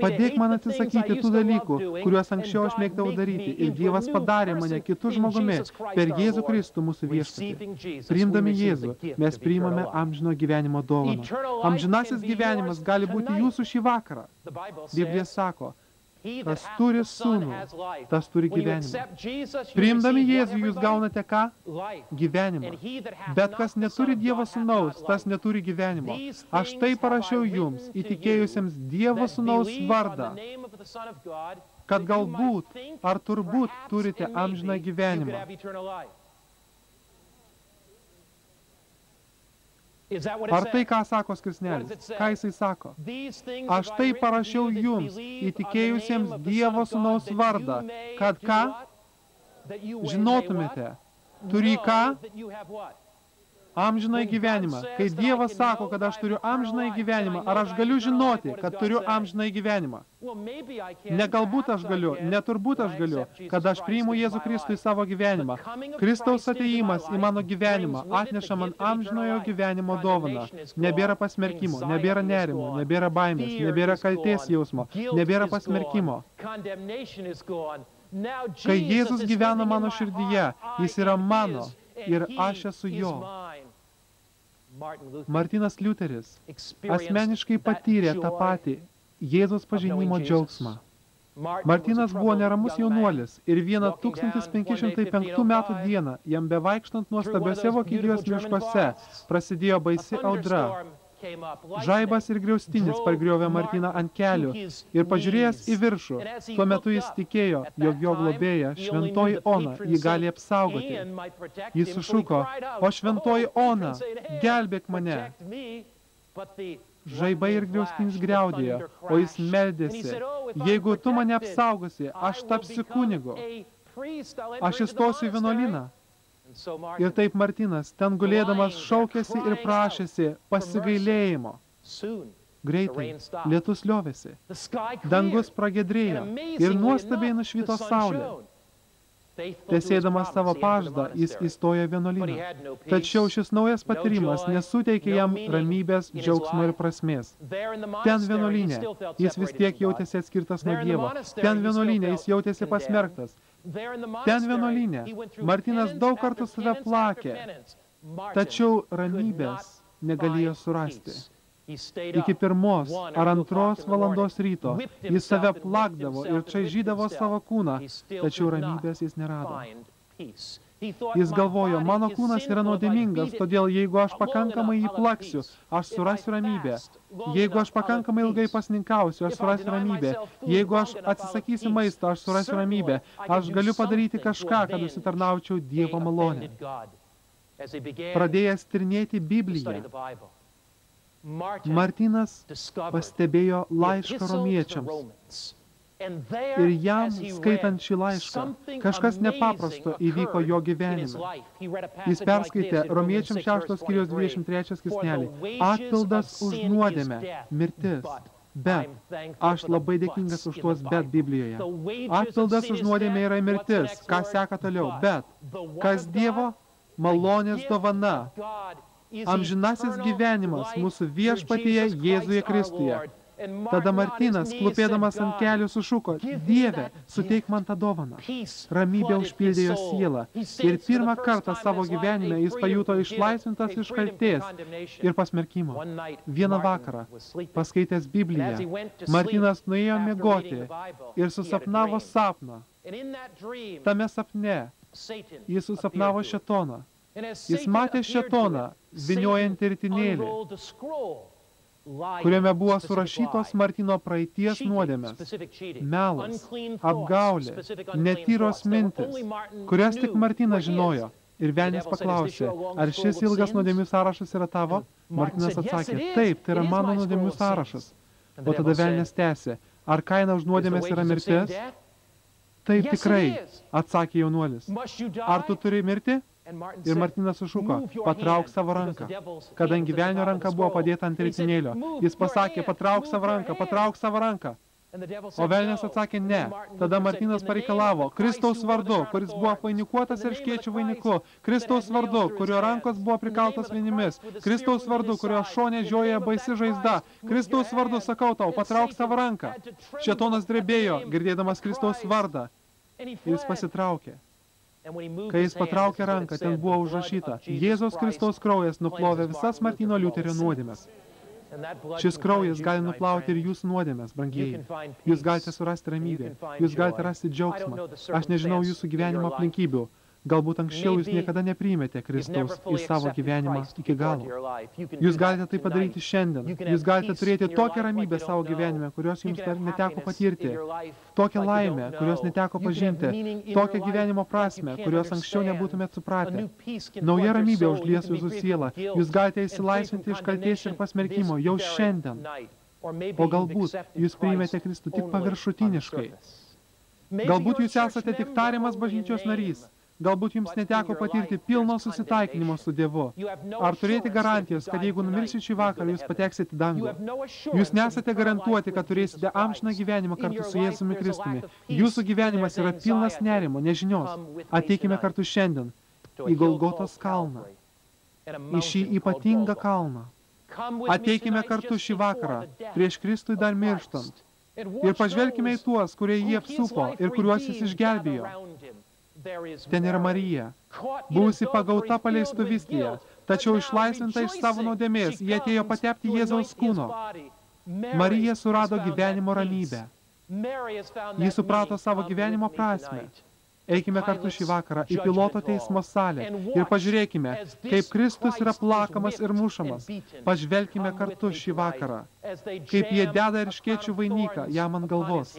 Padėk man atsisakyti tų dalykų, kuriuos anksčiau aš mėgdavau daryti. Ir Dievas padarė mane kitų žmogumi per Jėzų Kristų mūsų Viešpatį. Priimdami Jėzų, mes priimame amžino gyvenimo dovaną. Amžinasis gyvenimas gali būti jūsų šį vakarą. Biblija sako, kas turi sūnų, tas turi gyvenimą. Priimdami Jėzų jūs gaunate ką? Gyvenimą. Bet kas neturi Dievo sūnaus, tas neturi gyvenimo. Aš tai parašiau jums, įtikėjusiems Dievo sūnaus vardą, kad galbūt ar turbūt turite amžiną gyvenimą. Ar tai, ką sako skirsnelis? Ką jisai sako? Aš tai parašiau jums, įtikėjusiems Dievo sūnaus vardą, kad ką? Žinotumėte, turi ką? Amžinai gyvenimą. Kai Dievas sako, kad aš turiu amžinai gyvenimą, ar aš galiu žinoti, kad turiu amžinai gyvenimą? Ne galbūt aš galiu, ne turbūt aš galiu, kad aš priimu Jėzų Kristų į savo gyvenimą. Kristaus atėjimas į mano gyvenimą atneša man amžinojo gyvenimo dovaną. Nebėra pasmerkimo, nebėra nerimo, nebėra baimės, nebėra kaltės jausmo, nebėra pasmerkimo. Kai Jėzus gyvena mano širdyje, jis yra mano ir aš esu jo. Martinas Liuteris asmeniškai patyrė tą patį Jėzaus pažinimo džiaugsmą. Martinas buvo neramus jaunuolis ir vieną 1505 metų dieną, jam bevaikštant nuostabiose Vokietijos miškuose, prasidėjo baisi audra. Žaibas ir griaustinis pargriovė Martiną ant kelių ir pažiūrėjęs į viršų, tuo metu jis tikėjo, jog jo globėja, šventoji Ona, jį gali apsaugoti. Jis sušuko, o šventoji Ona, gelbėk mane. Žaibai ir griaustinis griaudėjo, o jis meldėsi, jeigu tu mane apsaugosi, aš tapsiu kunigu, aš įstosiu į vienuolyną. Ir taip Martinas, ten gulėdamas, šaukėsi ir prašėsi pasigailėjimo. Greitai, lietus liovėsi, dangus pragiedrėjo ir nuostabiai nušvito saulė. Tesėdamas savo paždą, jis įstojo vienuolyną. Tačiau šis naujas patyrimas nesuteikė jam ramybės, džiaugsmo ir prasmės. Ten vienuolynė, jis vis tiek jautėsi atskirtas nuo Dievo. Ten vienuolynė, jis jautėsi pasmerktas. Ten vienuolynė, Martinas daug kartų save plakė, tačiau ramybės negalėjo surasti. Iki 1 ar 2 valandos ryto jis save plakdavo ir čaižydavo savo kūną, tačiau ramybės jis nerado. Jis galvojo, mano kūnas yra nuodėmingas, todėl jeigu aš pakankamai jį plaksiu, aš surasiu ramybę. Jeigu aš pakankamai ilgai pasninkausiu, aš surasiu ramybę. Jeigu aš atsisakysiu maisto, aš surasiu ramybę. Aš galiu padaryti kažką, kad užsitarnaučiau Dievo malonę. pradėjęs tyrinėti Bibliją, Martynas pastebėjo laišką romiečiams. Ir jam, skaitant šį laišką, kažkas nepaprasto įvyko jo gyvenime. Jis perskaitė Romiečiams 6 skyriaus 23 skirsnelį. Atpildas už nuodėmę, mirtis. Bet, aš labai dėkingas už tuos bet Biblijoje. Atpildas už nuodėmę yra mirtis, ką seka toliau. Bet, kas Dievo malonės dovana, amžinasis gyvenimas mūsų viešpatyje Jėzuje Kristuje. Tada Martynas, klupėdamas ant kelių, sušuko, Dieve, suteik man tą dovaną. Ramybė užpildė jo sielą. Ir pirmą kartą savo gyvenime jis pajuto išlaisvintas iš kaltės ir pasmerkimo. Vieną vakarą, paskaitęs Bibliją, Martynas nuėjo miegoti ir susapnavo sapną. Tame sapne jis susapnavo šėtoną. Jis matė šėtoną, vyniojantį ritinėlį, kuriame buvo surašytos Martyno praeities nuodėmės, melas, apgaulė, netyros mintis, kurias tik Martynas žinojo. Ir velnias paklausė, ar šis ilgas nuodėmių sąrašas yra tavo? Martynas atsakė, taip, tai yra mano nuodėmių sąrašas. O tada velnias tęsė, ar kaina už nuodėmės yra mirtis? Taip tikrai, atsakė jaunuolis. Ar tu turi mirti? Ir Martynas sušuko, patrauk savo ranką. Kadangi velnio ranka buvo padėta ant ritinėlio, jis pasakė, patrauk savo ranką, patrauk savo ranką. O velnias atsakė, ne. Tada Martynas pareikalavo, Kristaus vardu, kuris buvo vainikuotas erškėčių vainiku, Kristaus vardu, kurio rankos buvo prikaltos vinimis, Kristaus vardu, kurio šone žioja baisi žaizda, Kristaus vardu, sakau tau, patrauk savo ranką. Šėtonas drebėjo, girdėdamas Kristaus vardą. Jis pasitraukė. Kai jis patraukė ranką, ten buvo užrašyta, Jėzaus Kristaus kraujas nuplovė visas Martyno Liuterio nuodėmes. Šis kraujas gali nuplauti ir jūsų nuodėmes, brangieji. Jūs galite surasti ramybę, jūs galite rasti džiaugsmą. Aš nežinau jūsų gyvenimo aplinkybių. Galbūt anksčiau jūs niekada nepriimėte Kristaus į savo gyvenimą iki galo. Jūs galite tai padaryti šiandien. Jūs galite turėti tokią ramybę savo gyvenime, kurios jums dar neteko patirti. Tokią laimę, kurios neteko pažinti. Tokią gyvenimo prasmę, kurios anksčiau nebūtumėt supratę. Nauja ramybė užlies jūsų sielą. Jūs galite išsilaisvinti iš kaltės ir pasmerkimo jau šiandien. O galbūt jūs priimėte Kristų tik paviršutiniškai. Galbūt jūs esate tik tariamas bažnyčios narys. Galbūt jums neteko patirti pilno susitaikinimo su Dievu. Ar turėti garantijas, kad jeigu numirsit šį vakarą, jūs pateksite į dangų? Jūs nesate garantuoti, kad turėsite amžiną gyvenimą kartu su Jėzumi Kristumi. Jūsų gyvenimas yra pilnas nerimo, nežinios. Ateikime kartu šiandien į Golgotos kalną, į šį ypatingą kalną. Ateikime kartu šį vakarą, prieš Kristui dar mirštant. Ir pažvelkime į tuos, kurie jį apsupo ir kuriuos jis išgelbėjo. Ten yra Marija, buvusi pagauta paleistuvystėje, tačiau išlaisvinta iš savo nuodėmės, jie atėjo patepti Jėzaus kūno. Marija surado gyvenimo ramybę. Ji suprato savo gyvenimo prasmę. Eikime kartu šį vakarą į Piloto teismo salę ir pažiūrėkime, kaip Kristus yra plakamas ir mušamas. Pažvelkime kartu šį vakarą, kaip jie deda erškėčių vainiką jam ant galvos.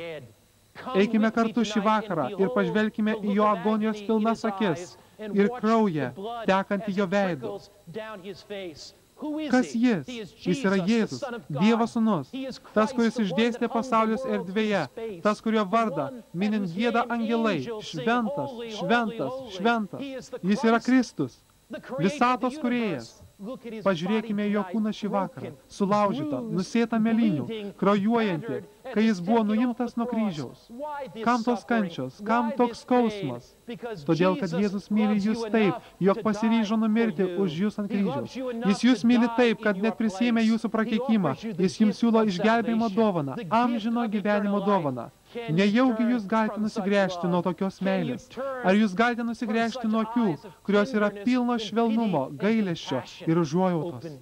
Eikime kartu šį vakarą ir pažvelkime į jo agonijos pilnas akis ir kraują tekantį jo veidu. Kas jis? Jis yra Jėzus, Dievo sūnus, tas, kuris išdėstė pasaulius erdvėje, tas, kurio vardą minint gieda angelai, šventas, šventas, šventas. Jis yra Kristus, visatos kūrėjas. Pažiūrėkime jo kūną šį vakarą, sulaužytą, nusėtą melinių, kraujuojantį, kai jis buvo nuimtas nuo kryžiaus. Kam tos kančios, kam toks skausmas? Todėl, kad Jėzus myli jūs taip, jog pasiryžo numirti už jūs ant kryžiaus. Jis jūs myli taip, kad net prisėmė jūsų prakeikimą. Jis jums siūlo išgelbėjimo dovaną, amžino gyvenimo dovaną. Nejaugi jūs galite nusigręžti nuo tokios meilės? Ar jūs galite nusigręžti nuo akių, kurios yra pilno švelnumo, gailesčio ir užuojautos?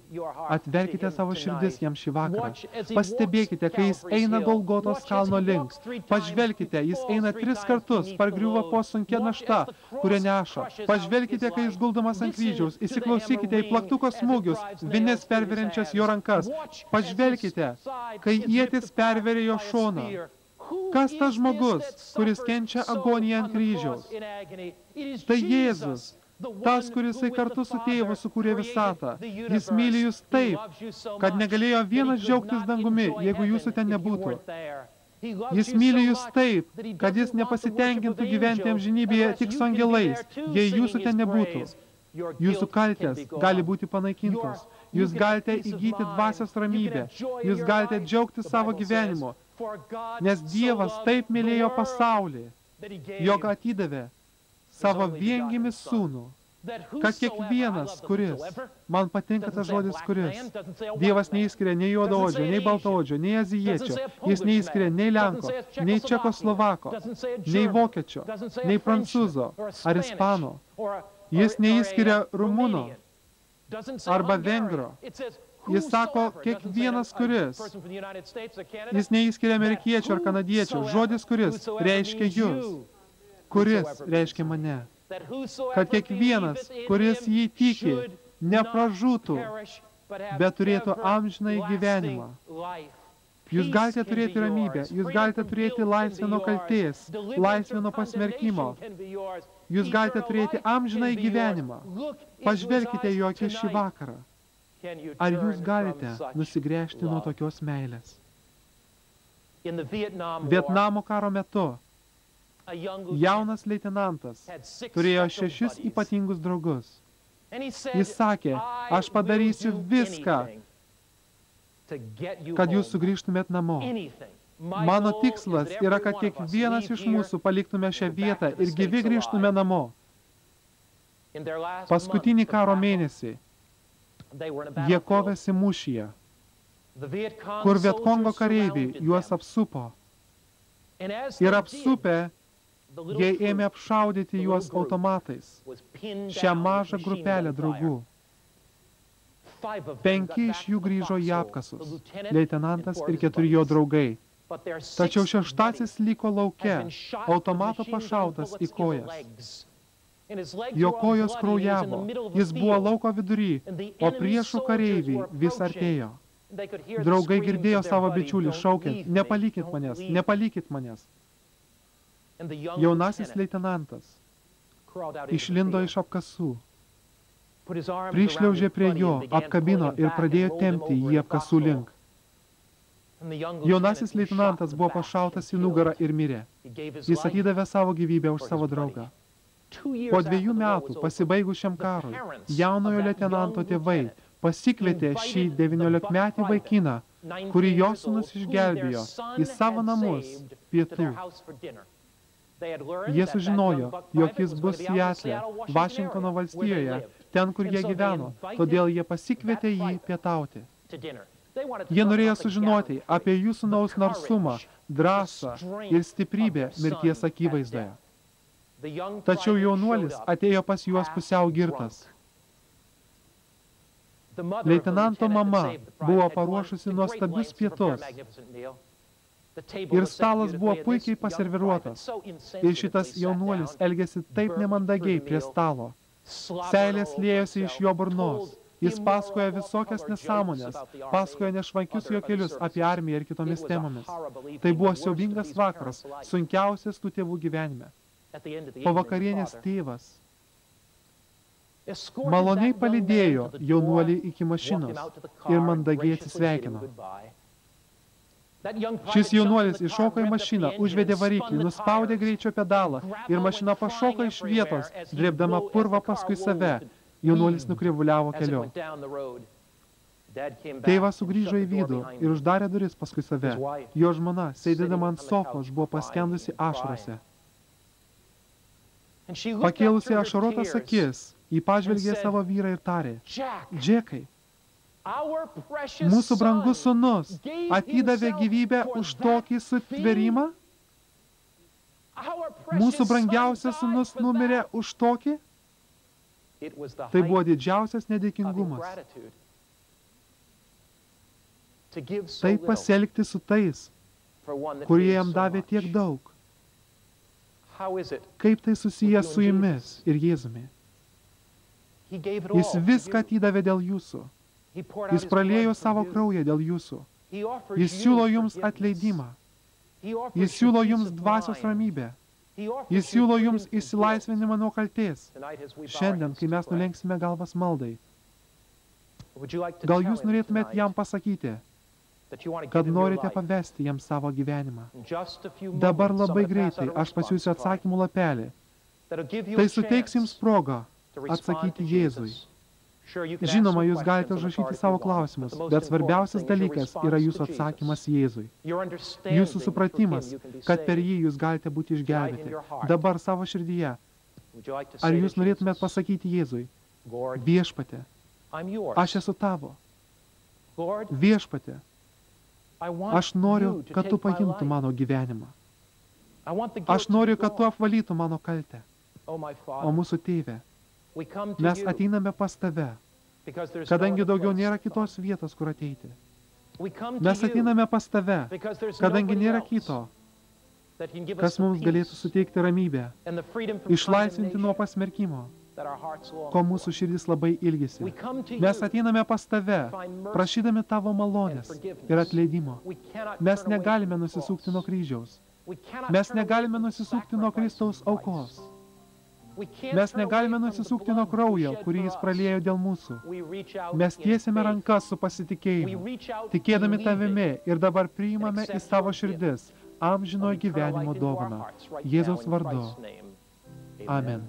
Atverkite savo širdis jam šį vakarą. Pastebėkite, kai jis eina Golgotos kalno link. Pažvelkite, jis eina 3 kartus, pargriuvo po sunkia našta, kurią neša. Pažvelkite, kai jis guldomas ant kryžiaus. Įsiklausykite į plaktuko smūgius, vinis perveriančias jo rankas. Pažvelkite, kai ietis perveria jo šoną. Kas tas žmogus, kuris kenčia agoniją ant kryžiaus? Tai Jėzus, Tas, kurisai kartu su tėvu sukūrė visatą. Jis myli jūs taip, kad negalėjo vienas džiaugtis dangumi, jeigu jūsų ten nebūtų. Jis myli jūs taip, kad jis nepasitenkintų gyventi amžinybėje tik su angelais, jei jūsų ten nebūtų. Jūsų kaltės gali būti panaikintos. Jūs galite įgyti dvasios ramybę. Jūs galite džiaugtis savo gyvenimu. Nes Dievas taip mylėjo pasaulį, jog atidavė savo viengimį sūnų, kad kiekvienas, kuris, man patinka tas žodis kuris, Dievas neįskiria nei juodaodžio, nei baltaodžio, nei azijiečio, jis neįskiria nei lenko, nei čekoslovako, nei vokiečio, nei prancūzo ar ispano. Jis neįskiria rumūno arba vengro. Jis sako, kiekvienas kuris. Jis neįskiria amerikiečio ar kanadiečio. Žodis kuris reiškia jūs. Kuris reiškia mane. Kad kiekvienas, kuris jį tiki, nepražūtų, bet turėtų amžinąjį gyvenimą. Jūs galite turėti ramybę, jūs galite turėti laisvę nuo kaltės, laisvę nuo pasmerkimo. Jūs galite turėti amžinąjį gyvenimą. Pažvelkite jo akis šį vakarą. Ar jūs galite nusigręžti nuo tokios meilės? Vietnamo karo metu jaunas leitenantas turėjo 6 ypatingus draugus. Jis sakė, aš padarysiu viską, kad jūs sugrįžtumėt namo. Mano tikslas yra, kad kiekvienas iš mūsų paliktume šią vietą ir gyvi grįžtume namo. Paskutinį karo mėnesį jie kovėsi mūšyje, kur Vietkongo kareiviai juos apsupo. Ir apsupę, jie ėmė apšaudyti juos automatais, šią mažą grupelę draugų. 5 iš jų grįžo į apkasus, leitenantas ir 4 jo draugai. Tačiau 6 liko lauke, automato pašautas į kojas. Jo kojos kraujavo, jis buvo lauko vidury, o priešų kareiviai vis artėjo. Draugai girdėjo savo bičiulį šaukiant, nepalikit manęs, nepalikit manęs. Jaunasis leitenantas išlindo iš apkasų, prišliaužė prie jo, apkabino ir pradėjo tempti jį apkasų link. Jaunasis leitenantas buvo pašautas į nugarą ir mirė. Jis atidavė savo gyvybę už savo draugą. Po 2 metų, pasibaigus šiam karui, jaunojo leitenanto tėvai pasikvietė šį 19-metį vaikiną, kurį jo sūnus išgelbėjo, į savo namus pietų. Jie sužinojo, jog jis bus Seatle, Vašingtono valstijoje, ten, kur jie gyveno, todėl jie pasikvietė jį pietauti. Jie norėjo sužinoti apie jų sūnaus narsumą, drąsą ir stiprybę mirties akivaizdoje. Tačiau jaunuolis atėjo pas juos pusiau girtas. Leitenanto mama buvo paruošusi nuostabius pietus. Ir stalas buvo puikiai paserviruotas. Ir šitas jaunuolis elgėsi taip nemandagiai prie stalo. Seilės liejosi iš jo burnos. Jis pasakoja visokias nesąmonės, pasakoja nešvankius juokelius apie armiją ir kitomis temomis. Tai buvo siaubingas vakaras, sunkiausias tų tėvų gyvenime. Po vakarienės tėvas maloniai palydėjo jaunuolį iki mašinos ir mandagiai atsisveikino. Šis jaunuolis iššoko į mašiną, užvedė variklį, nuspaudė greičio pedalą ir mašina pašoko iš vietos, drėbdama purvą paskui save. Jaunuolis nukryvuliavo keliu. Tėvas sugrįžo į vidų ir uždarė duris paskui save. Jo žmona, sėdėdama ant sofos, buvo paskendusi ašarose. Pakėlusi ašarotas akis, ji pažvelgė savo vyrą ir tarė, Džekai, mūsų brangus sūnus atidavė gyvybę už tokį sutvėrimą? Mūsų brangiausias sūnus numirė už tokį? Tai buvo didžiausias nedėkingumas. Taip pasielgti su tais, kurie jam davė tiek daug. Kaip tai susijęs su jumis ir Jėzumi? Jis viską atidavė dėl jūsų. Jis praliejo savo kraują dėl jūsų. Jis siūlo jums atleidimą. Jis siūlo jums dvasios ramybę. Jis siūlo jums išsilaisvinimą nuo kaltės. Šiandien, kai mes nulenksime galvas maldai, gal jūs norėtumėt jam pasakyti, kad norite pavesti jam savo gyvenimą. Dabar labai greitai aš pasiūsiu atsakymų lapelį. Tai suteiks jums progą atsakyti Jėzui. Žinoma, jūs galite užrašyti savo klausimus, bet svarbiausias dalykas yra jūsų atsakymas Jėzui. Jūsų supratimas, kad per jį jūs galite būti išgelbėti. Dabar savo širdyje. Ar jūs norėtumėt pasakyti Jėzui, Viešpatie, aš esu tavo. Viešpatie, aš noriu, kad tu paimtum mano gyvenimą. Aš noriu, kad tu apvalytum mano kaltę. O mūsų tėve, mes ateiname pas tave, kadangi daugiau nėra kitos vietos, kur ateiti. Mes ateiname pas tave, kadangi nėra kito, kas mums galėtų suteikti ramybę, išlaisvinti nuo pasmerkimo, ko mūsų širdis labai ilgisi. Mes ateiname pas tave, prašydami tavo malonės ir atleidimo. Mes negalime nusisukti nuo kryžiaus. Mes negalime nusisukti nuo Kristaus aukos. Mes negalime nusisukti nuo kraujo, kurį jis praliejo dėl mūsų. Mes tiesiame rankas su pasitikėjimu, tikėdami tavimi ir dabar priimame į savo širdis amžinojo gyvenimo dovaną. Jėzaus vardu. Amen.